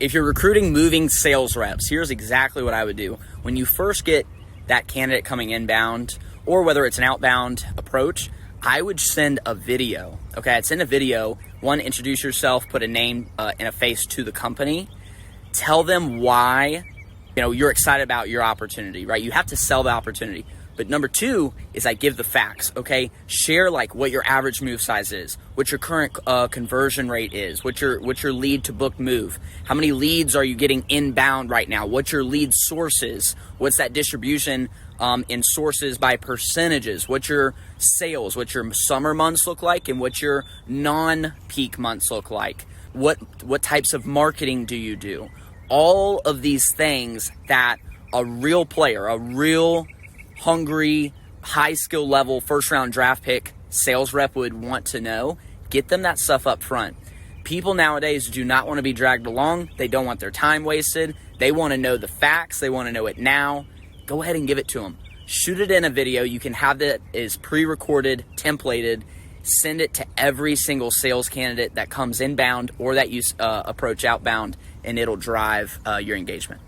If you're recruiting moving sales reps, here's exactly what I would do. When you first get that candidate coming inbound, or whether it's an outbound approach, I would send a video. Okay, I'd send a video. One, introduce yourself, put a name and a face to the company. Tell them why, you're excited about your opportunity, right? You have to sell the opportunity. But number two is I give the facts, okay? Share like what your average move size is, what your current conversion rate is, what your lead to book move, how many leads are you getting inbound right now, what's your lead sources, what's that distribution in sources by percentages, what's your sales, what your summer months look like, and what your non-peak months look like, what types of marketing do you do? All of these things that a real player, a real hungry, high skill level, first round draft pick sales rep would want to know. Get them that stuff up front. People nowadays do not want to be dragged along. They don't want their time wasted. They want to know the facts. They want to know it now. Go ahead and give it to them. Shoot it in a video. You can have that as pre-recorded, templated. Send it to every single sales candidate that comes inbound or that you approach outbound, and it'll drive your engagement.